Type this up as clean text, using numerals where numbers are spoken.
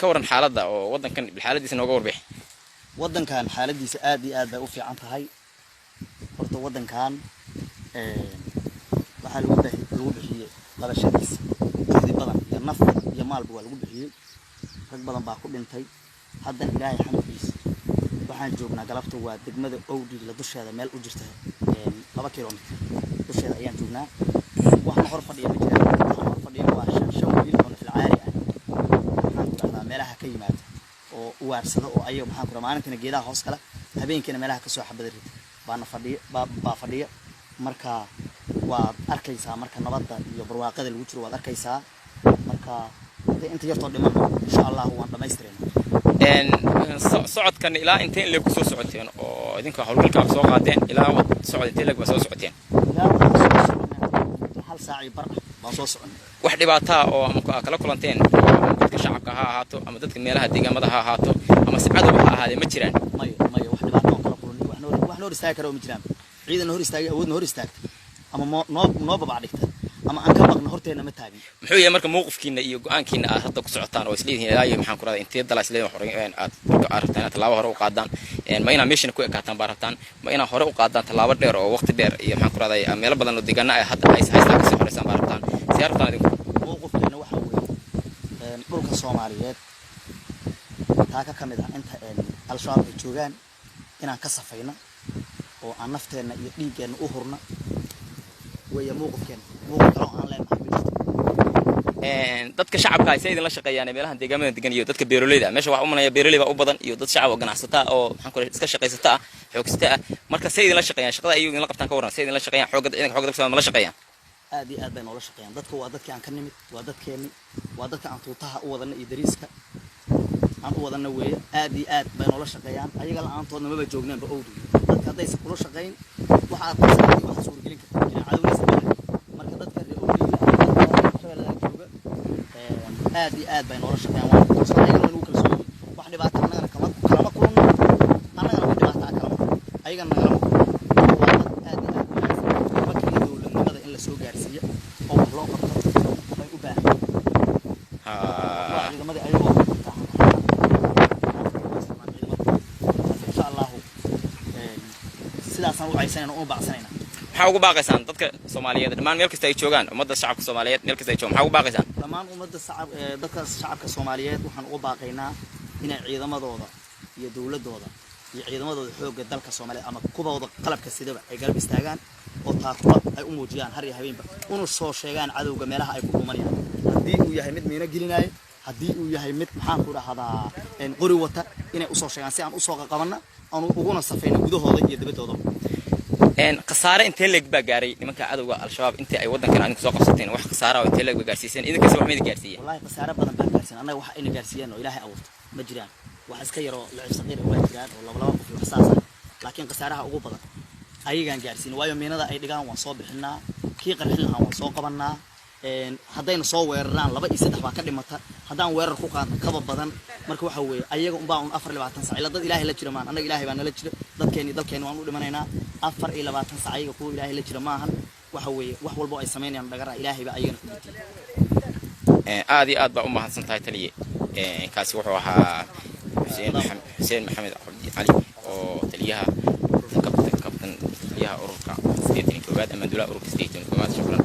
كورن حالة أو وضن كان بالحالة دي سنوجور به وضن كان حالة دي سآدي آد بأوفي عن هاي برضو وضن كان waxaa lagu bixiyay qabashadiisa jiddi badan iyo naf iyo maalba waa lagu bixiyay rag badan baa ku dhintay haddana ilaahay xamdiisa waxaan joognaa galabta waa degmada Owdi la dusheeda meel u jirta 2 kiiloomitir dusheeda ayaan joognaa waxaan hor fadhiya ma jiraan waxaan hor fadhiya waa shan wiil oo fil caari ah waxaan ku dhahdaa meelaha ka yimaada oo u waarsada oo ayaga maxaan ku dhahaa maalintana geedaha hoos kala habeenkina meelaha ka soo xabada rid baana fadhiya baa fadhiya marka waa arkaysaa marka nabadda iyo barwaaqada lagu jiro waad arkaysaa marka inta yartoo dhiman insha Allah waan dhameystirnaa socodkan ilaa intee in leeku soo socoteen oo idinka hawlgalka soo qaadeen ilaa socod intee leeg ba soo socoteen hal saaci bar baa soo socon wax dhibaato oo ama kala kulanteen dadka shacabka ha ahaato ama dadka meelaha deegaamada ha ahaato ama sibcada waxa ahaadee ma jiraan maya wax dhibaato oo kala kulanay wax noor istaag karo ma jiraan ciidan hor istaagay awoodna hor istaagtay ama noo baba dhigta ama aan ka baqno horteena ma taagin muxuu yahay marka mowqifkiina iyo go'aankiina aad hadda ku socotaan oo isleeyihiin ilaahay maxaan ku raadin intee dala isleeyihiin horeen aad burka aragtaan talaabo hore u qaadaan ma ina meeshan ku ekaataan baarataan ma ina hore u qaadaan talaabo dheer oo waqti dheer iyo maxaan ku raaday meel badan oo deegaana ay hadda ay haystaan ka soo horeysaan baarataan siyaartaan idinku mowqifkiina waxa weeye dhulka Soomaaliyeed taa ka mid ah inta al-shabaab ay joogaan inaan ka safayno oo aan nafteena iyo dhiigeena u hurna way muuqufkeen muuqaalo aan leenahay dadka shacabka ay sayidin la shaqeeyaan meelahan deegaamada degan iyo dadka beeroleyda meesha waxa u manaya beeroleyda u badan iyo dad shacab oo ganacsata oo maxaan ku iska shaqeysata xoogsata marka sayidin la shaqeeyaan shaqada ay la qabtaan ka waran sayidin la shaqeeyaan xoogada ma la shaqeeyaan aad iyo aad bay noola shaqeeyaan dadku waa dadkii aan ka nimid waa dadkeeni waa dadka aan tuutaha u wadana iyo dariiska aan u wadana weeye aad iyo aad bay noola shaqeeyaan ayaga la'aantoodna ma joognaan ba Owdi dadka haday si kula shaqeyn waxa aad tahay wax suur gelin kartaa cadawaysa marka dadka Owdi aad iyo aad bay noola shaqeeyaan waa ayaga inuu kala soo wax dhibaato anagana kama kulno anagana wax dhibaato kala ayagana nagala aad iyo aad markii dawladnimada in la soo gaarsiiyo oo wax loo qabto way u baahan ciidamada ayagoo sidaasaan u caysanayna oo baaqsanayna maxaa ugu baaqaysaan dadka Soomaaliyeed dhamaan meel kasta ay joogaan ummadda shacabka Soomaaliyeed meel kasta ay joogaan maxaa ugu baaqaysaan dhamaan ummadda dadka shacabka Soomaaliyeed waxaan ugu baaqaynaa inay ciidamadooda iyo dawladooda iyo ciidamadooda xoogga dalka Soomaaliyeed ama kubawda qalabka sidaba ay garab istaagaan oo taakula ay u muujiyaan har iyo habeenba una soo sheegaan cadawga meelaha ay ku dhumanayaan hadii uu yahay mid meena gelinaayo hadii uu yahay mid maxaan ku dhahdaa qori wata inay u soo sheegaan si aan u soo qabanna aan uguna safayno gudahooda iyo dibadooda qasaare intee leeg baa gaaray nimanka cadawga al-shabaab intii ay wadankan aan ku soo qabsateen wax qasaare oo intee leeg baa gaarsiiseen idinka wax meed gaarsiiyay wallahi qasaare badan baa gaarsiin anaga wax ay gaarsiiyeen oo ilaahay awood ma jiraan wax iska yaro lacag saqiir oo jiraan oo laba qof wax saas laakiin qasaaraha ugu badan ayagaan gaarsiin waayo meenada ay dhigaan waan soo bixinaa kii qarxin lahaa waan soo qabanaa haddayna soo weeraraan 2 iyo 3 baa ka dhimata haddaan weerar ku qaadno kaba badan marka waxa weeye ayaga un baa 24 saac ila dad ilaahay la jira maan anaga ilaahay baa nala jira dadkeeni waan u dhimanaynaa 24 saac ayaga ku ilaahay la jira maahan waxa weeye wax walba ay sameeyaan dhagara ilaahay baa ayagana ku dhintay aad iyo aad baa u mahadsantahay taliye kaasi wuxuu ahaa Xuseen Maxamed Cabdi Cali oo taliyaha ururka 8 ama dawladda ururka 8 shukran